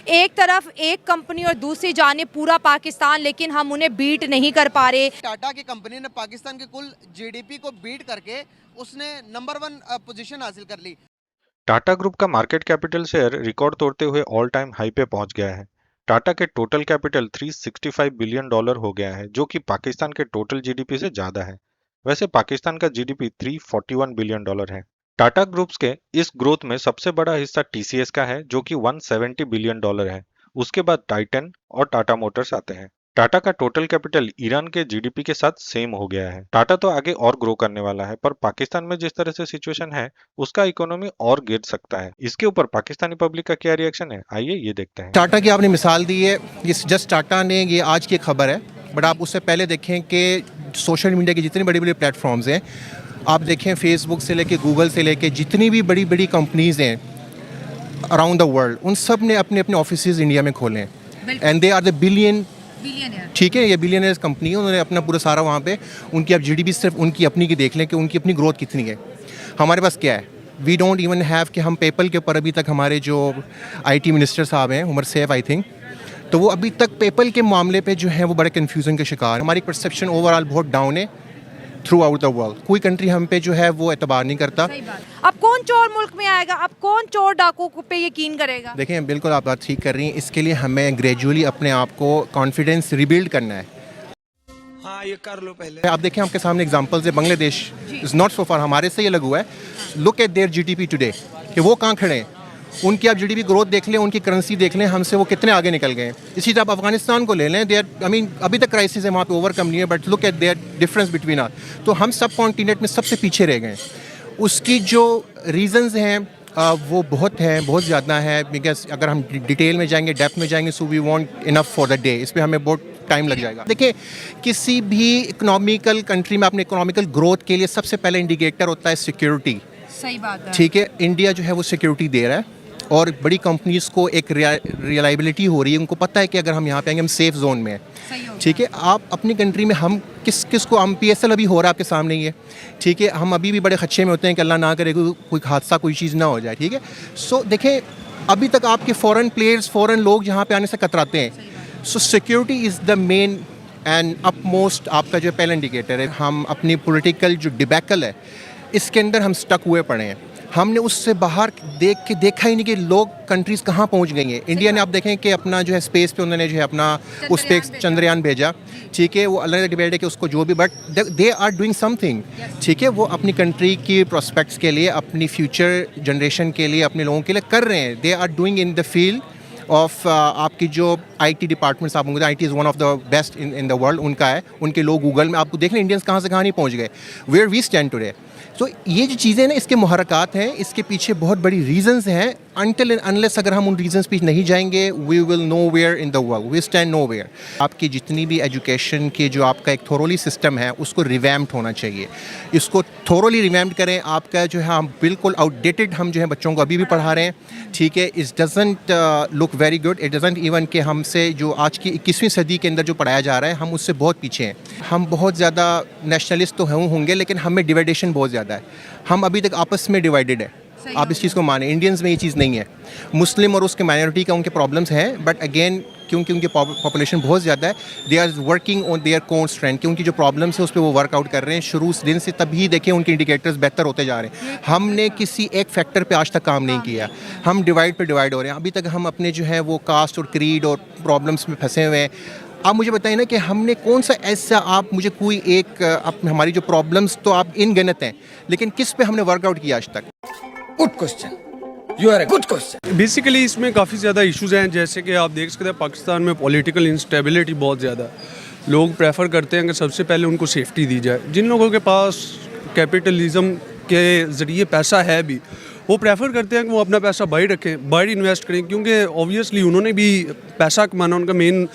एक तरफ एक कंपनी और दूसरी जानिब पूरा पाकिस्तान, लेकिन हम उन्हें बीट नहीं कर पा रहे। टाटा की कंपनी ने पाकिस्तान के कुल जीडीपी को बीट करके उसने नंबर 1 पोजीशन हासिल कर ली। टाटा ग्रुप का मार्केट कैपिटल शेयर रिकॉर्ड तोड़ते हुए ऑल टाइम हाई पे पहुंच गया है। टाटा के टोटल कैपिटल $365 बिलियन हो गया है, जो कि पाकिस्तान के टोटल जीडीपी से ज्यादा है। वैसे पाकिस्तान का जीडीपी $341 बिलियन है। टाटा ग्रुप्स के इस ग्रोथ में सबसे बड़ा हिस्सा टीसीएस का है, जो कि $170 बिलियन है। उसके बाद टाइटन और टाटा मोटर्स आते हैं। टाटा का टोटल कैपिटल ईरान के जीडीपी के साथ सेम हो गया है। टाटा तो आगे और ग्रो करने वाला है, पर पाकिस्तान में जिस तरह से सिचुएशन है, उसका इकोनॉमी और गिर सकता है। इसके ऊपर पाकिस्तानी पब्लिक का क्या रिएक्शन है, आइए ये देखते हैं। टाटा की आपने मिसाल दी है, ये जस्ट टाटा ने, ये आज की खबर है, बट आप उससे पहले देखें कि सोशल मीडिया के जितने बड़े बड़े प्लेटफॉर्म्स हैं, आप देखें फेसबुक से लेके गूगल से लेके जितनी भी बड़ी बड़ी कंपनीज हैं अराउंड द वर्ल्ड, उन सब ने अपने अपने ऑफिसेज इंडिया में खोले हैं। And they are the billionaire, ठीक है, ये बिलियनियर्स कंपनी है, उन्होंने अपना पूरा सारा वहाँ पे, उनकी आप जीडीपी सिर्फ उनकी अपनी की देख लें कि उनकी अपनी ग्रोथ कितनी है। हमारे पास क्या है, वी डोंट इवन हैव कि हम पेपल के ऊपर अभी तक हमारे जो आईटी मिनिस्टर साहब हैं, उमर सैफ आई थिंक, तो वो अभी तक पेपल के मामले पे जो है वो बड़े कन्फ्यूजन के शिकार। हमारी परसेप्शन ओवरऑल बहुत डाउन है थ्रू आउट द वर्ल्ड। कोई कंट्री हम पे जो है वो एतबार नहीं करता। अब कौन चोर मुल्क में आएगा, अब कौन चोर डाकू पे यकीन करेगा? देखिए, बिल्कुल आप बात ठीक कर रही हैं। इसके लिए हमें ग्रेजुअली अपने आप को कॉन्फिडेंस रिबिल्ड करना है। हाँ, ये कर लो पहले। आप देखें, आपके सामने एग्जांपल्स है। बांग्लादेश इज नॉट सो फार, हमारे से ये लगा हुआ है। Look at there GDP today, कि वो कहाँ खड़े हैं। उनकी आप जीडीपी ग्रोथ देख लें, उनकी करेंसी देख लें, हमसे वो कितने आगे निकल गए हैं। इसी तरह आप अफगानिस्तान को ले लें, देयर आई मीन अभी तक क्राइसिस है वहाँ पे, ओवरकम नहीं है, but look at their difference between are. तो हम सब कॉन्टिनेंट में सबसे पीछे रह गए। उसकी जो रीजंस हैं वो बहुत हैं, बहुत ज़्यादा है। बिकॉज अगर हम डिटेल में जाएंगे, डेप्थ में जाएंगे, so we want enough for the day. इस पर हमें बहुत टाइम लग जाएगा। देखिए, किसी भी इकोनॉमिकल कंट्री में अपने इकोनॉमिकल ग्रोथ के लिए सबसे पहले इंडिकेटर होता है सिक्योरिटी। सही बात है, ठीक है। इंडिया जो है वो सिक्योरिटी दे रहा है, और बड़ी कंपनीज को एक रिलायबिलिटी हो रही है। उनको पता है कि अगर हम यहाँ पे आएंगे, हम सेफ जोन में हैं। ठीक है। आप अपनी कंट्री में, हम किस को, हम पीएसएल अभी हो रहा है आपके सामने ही है। ठीक है। हम अभी भी बड़े खदशे में होते हैं कि अल्लाह ना करे कोई हादसा, कोई चीज़ ना हो जाए। ठीक है। सो देखें, अभी तक आपके फॉरेन प्लेयर्स, फॉरेन लोग यहाँ पे आने से कतराते हैं। सो security is the main and upmost आपका जो पहला इंडिकेटर है। हम अपनी पॉलिटिकल जो डिबैकल है, इसके अंदर हम स्टक हुए पड़े हैं। हमने उससे बाहर देखा ही नहीं कि लोग कंट्रीज़ कहाँ पहुँच गई हैं। इंडिया ने आप देखें कि अपना जो है स्पेस पे उन्होंने जो है अपना उस पर चंद्रयान भेजा। ठीक है। वो अलग डिबेट है कि उसको जो भी, but they are doing something. ठीक है। वो अपनी कंट्री की प्रोस्पेक्ट्स के लिए, अपनी फ्यूचर जनरेशन के लिए, अपने लोगों के लिए कर रहे हैं। They are doing in the field of आपकी जो आईटी डिपार्टमेंट्स, आप होंगे, IT is one of the best in the world, उनका है। उनके लोग गूगल में, आपको देख लें इंडियंस कहाँ से कहाँ नहीं पहुँच गए, वेयर वी स्टैंड टुडे। तो ये जो चीज़ें ना, इसके मुहर्रकात हैं, इसके पीछे बहुत बड़ी रीजंस हैं। अनटिल एंड अनलेस अगर हम उन रीजंस पे नहीं जाएंगे, we will nowhere in the world, we stand nowhere. आपकी जितनी भी एजुकेशन की जो आपका एक थोरोली सिस्टम है, उसको रिवैम्प्ड होना चाहिए। इसको थोरोली रिवैम्प्ड करें। आपका जो है, हम बिल्कुल आउटडेटेड हम जो है बच्चों को अभी भी पढ़ा रहे हैं। ठीक है। It doesn't look very good. It doesn't even कि हमसे जो आज की 21वीं सदी के अंदर जो पढ़ाया जा रहा है, हम उससे बहुत पीछे हैं। हम बहुत ज़्यादा नेशनलिस्ट तो होंगे, लेकिन हमें डिवाइडेशन बहुत ज़्यादा है। हम अभी तक आपस में डिवाइडेड है। आप इस चीज़ को माने, इंडियंस में ये चीज़ नहीं है। मुस्लिम और उसके माइनॉरिटी का उनके प्रॉब्लम्स हैं, बट अगेन क्योंकि उनकी पॉपुलेशन बहुत ज़्यादा है, they are working on their core strength, कि उनकी जो प्रॉब्लम्स है उस पर वो वर्कआउट कर रहे हैं शुरू दिन से। तभी देखें उनके इंडिकेटर्स बेहतर होते जा रहे हैं। हमने किसी एक फैक्टर पे आज तक काम नहीं किया। हम डिवाइड पे डिवाइड हो रहे हैं। अभी तक हम अपने जो है वो कास्ट और क्रीड और प्रॉब्लम्स में फंसे हुए हैं। आप मुझे बताइए ना कि हमने कौन सा ऐसा, आप मुझे कोई एक हमारी जो प्रॉब्लम्स तो आप इनगिनत हैं, लेकिन किस पे हमने वर्कआउट किया आज तक? Good question, you are a good question. Basically इसमें काफ़ी ज़्यादा इश्यूज हैं, जैसे कि आप देख सकते हैं पाकिस्तान में पॉलिटिकल इंस्टेबिलिटी बहुत ज़्यादा है। लोग प्रेफर करते हैं कि सबसे पहले उनको सेफ्टी दी जाए। जिन लोगों के पास कैपिटलिज्म के ज़रिए पैसा है भी, वो प्रेफर करते हैं कि वो अपना पैसा बाहर रखें, बाहर इन्वेस्ट करें, क्योंकि ऑब्वियसली उन्होंने भी पैसा कमाना, उनका मेन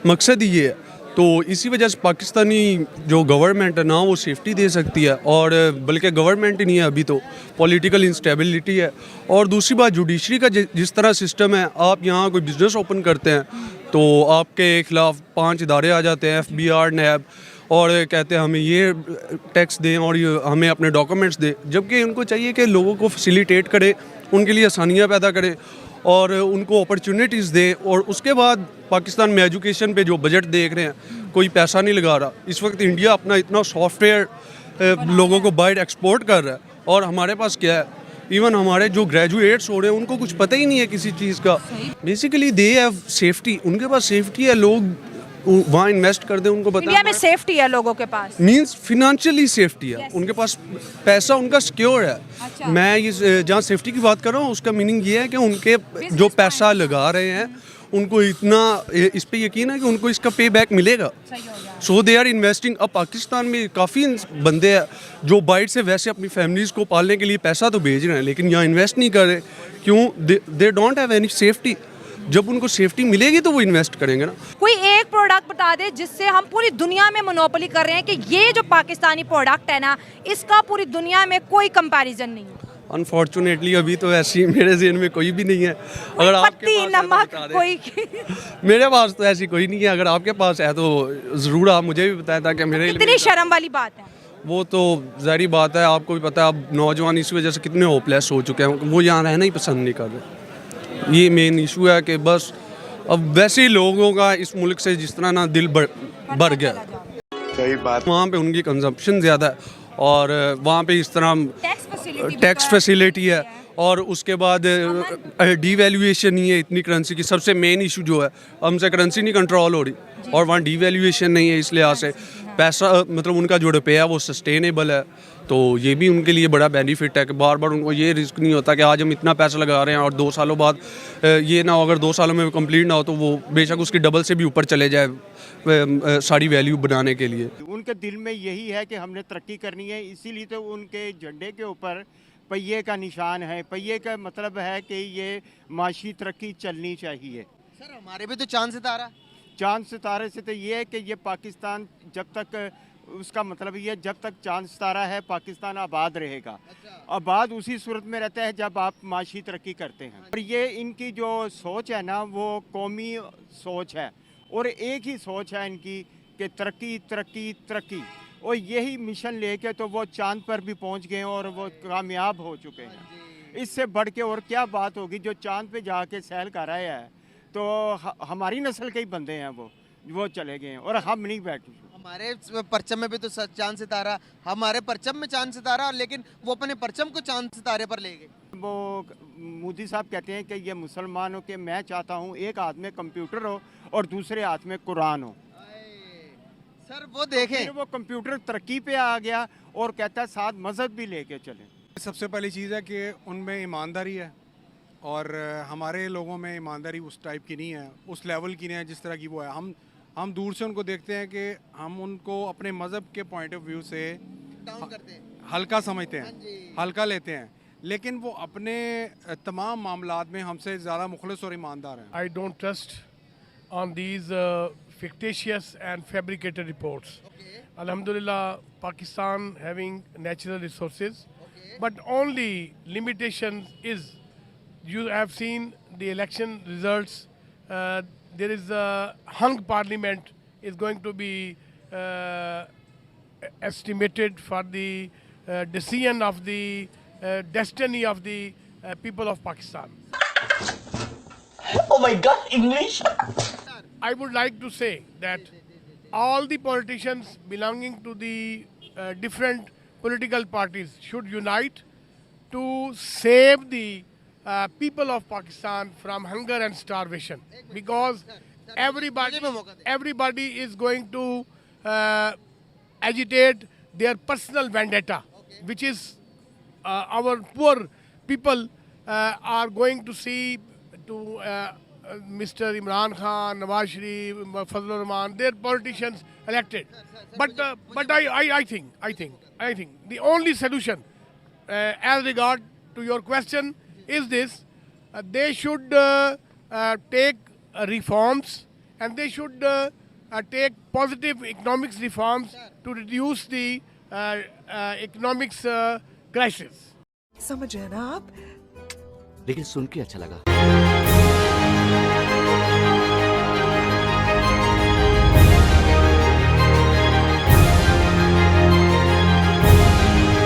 मकसद ही ये है। तो इसी वजह से पाकिस्तानी जो गवर्नमेंट है ना, वो सेफ्टी दे सकती है, और बल्कि गवर्नमेंट ही नहीं है, अभी तो पॉलिटिकल इंस्टेबिलिटी है। और दूसरी बात, जुडिशरी का जिस तरह सिस्टम है, आप यहाँ कोई बिज़नेस ओपन करते हैं तो आपके खिलाफ 5 इदारे आ जाते हैं, FBI, NAB, और कहते हैं हमें ये टैक्स दें और ये हमें अपने डॉक्यूमेंट्स दें, जबकि उनको चाहिए कि लोगों को फैसिलिटेट करे, उनके लिए आसानियाँ पैदा करे। और उनको अपॉर्चुनिटीज़ दें। और उसके बाद पाकिस्तान में एजुकेशन पे जो बजट देख रहे हैं, कोई पैसा नहीं लगा रहा। इस वक्त इंडिया अपना इतना सॉफ्टवेयर लोगों को बाहर एक्सपोर्ट कर रहा है, और हमारे पास क्या है, इवन हमारे जो ग्रेजुएट्स हो रहे हैं उनको कुछ पता ही नहीं है किसी चीज़ का। बेसिकली दे हैव सेफ्टी, उनके पास सेफ्टी है, लोग वहाँ इन्वेस्ट कर दें, उनको पता इंडिया में सेफ्टी है लोगों के पास, मीन्स फिनेंशियली सेफ्टी है, उनके पास पैसा उनका सिक्योर है। अच्छा। मैं ये जहाँ सेफ्टी की बात कर रहा हूँ उसका मीनिंग ये है कि उनके जो पैसा लगा रहे हैं उनको इतना इस पे यकीन है कि उनको इसका पे बैक मिलेगा। सो दे आर इन्वेस्टिंग। अब पाकिस्तान में काफ़ी बंदे हैं जो बाहर से वैसे अपनी फैमिलीज़ को पालने के लिए पैसा तो भेज रहे हैं, लेकिन यहाँ इन्वेस्ट नहीं कर रहे। क्यों? They don't have any safety. जब उनको सेफ्टी मिलेगी तो वो इन्वेस्ट करेंगे ना। कोई एक प्रोडक्ट बता दे जिससे हम पूरी दुनिया में मोनोपोली कर रहे हैं कि ये जो पाकिस्तानी प्रोडक्ट है ना, इसका पूरी दुनिया में कोई कंपैरिजन नहीं है। अनफॉर्चुनेटली अभी तो ऐसी मेरे ज़हन में कोई भी नहीं है। अगर आपके पत्ती पास है तो नमक बता दें। कोई मेरे पास तो ऐसी कोई नहीं है। अगर आपके पास है तो ज़रूर आप मुझे भी बताएं, ताकि मेरे इतनी शर्म वाली बात है। वो तो ज़ाहिर बात है, आपको भी पता है, अब नौजवान इस वजह से कितने होपलेस हो चुके हैं, वो यहाँ रहना ही पसंद नहीं कर रहे। ये मेन इशू है कि बस अब वैसे ही लोगों का इस मुल्क से जिस तरह ना दिल भर गया। सही बात। वहाँ पे उनकी कंजम्पशन ज़्यादा है, और वहाँ पे इस तरह टैक्स फैसिलिटी है, और उसके बाद डीवैल्यूएशन नहीं है इतनी करेंसी की। सबसे मेन इशू जो है, हमसे करेंसी नहीं कंट्रोल हो रही, और वहाँ डीवैल्यूएशन नहीं है। इस लिहाज से पैसा मतलब उनका जो रुपया है वो सस्टेनेबल है, तो ये भी उनके लिए बड़ा बेनिफिट है कि बार बार उनको ये रिस्क नहीं होता कि आज हम इतना पैसा लगा रहे हैं और 2 सालों बाद ये ना हो, अगर 2 सालों में कंप्लीट ना हो तो वो बेशक उसकी डबल से भी ऊपर चले जाए सारी वैल्यू बनाने के लिए। उनके दिल में यही है कि हमने तरक्की करनी है, इसीलिए तो उनके झंडे के ऊपर पहिए का निशान है। पहिए का मतलब है कि ये माशी तरक्की चलनी चाहिए। सर हमारे भी तो चांद सितारा। चांद सितारे से तो ये है कि ये पाकिस्तान जब तक, उसका मतलब ये जब तक चांद सितारा है पाकिस्तान आबाद रहेगा। आबाद उसी सूरत में रहता है जब आप माशी तरक्की करते हैं। और ये इनकी जो सोच है ना, वो कौमी सोच है, और एक ही सोच है इनकी कि तरक्की तरक्की तरक्की। और यही मिशन लेके तो वो चांद पर भी पहुंच गए और वो कामयाब हो चुके हैं। इससे बढ़ के और क्या बात होगी? जो चांद पे जाके सैल कर रहे हैं तो हमारी नस्ल के ही बंदे हैं, वो चले गए हैं और हम नहीं बैठे। हमारे परचम में भी तो चांद सितारा, हमारे परचम में चांद सितारा, लेकिन वो अपने परचम को चांद सितारे पर ले गए। वो मोदी साहब कहते हैं कि ये मुसलमानों के, मैं चाहता हूँ एक हाथ में कंप्यूटर हो और दूसरे हाथ में कुरान हो। सर वो देखें, फिर वो कंप्यूटर तरक्की पे आ गया और कहता है साथ मजहब भी लेके चले। सबसे पहली चीज़ है कि उनमें ईमानदारी है, और हमारे लोगों में ईमानदारी उस टाइप की नहीं है, उस लेवल की नहीं है जिस तरह की वो है। हम दूर से उनको देखते हैं कि हम उनको अपने मज़हब के पॉइंट ऑफ व्यू से डाउन करते हैं, हल्का समझते हैं, हल्का लेते हैं, लेकिन वो अपने तमाम मामलात में हमसे ज़्यादा मुखलिस और ईमानदार हैं। I don't trust on these fictitious and fabricated reports. Alhamdulillah, Pakistan having natural resources, but only limitation is, you have seen the election results. There is a hung parliament is going to be estimated for the decision of the destiny of the people of Pakistan. Oh my God, English! I would like to say that all the politicians belonging to the different political parties should unite to save the people of Pakistan from hunger and starvation, because everybody is going to agitate their personal vendetta, which is our poor people are going to see to Mr. Imran Khan, Nawaz Sharif, Fazlur Rahman, their politicians elected. But I think the only solution as regard to your question is this: they should take reforms, and they should take positive economics reforms to reduce the economics crisis. समझ रहे हैं ना आप? लेकिन सुन के अच्छा लगा।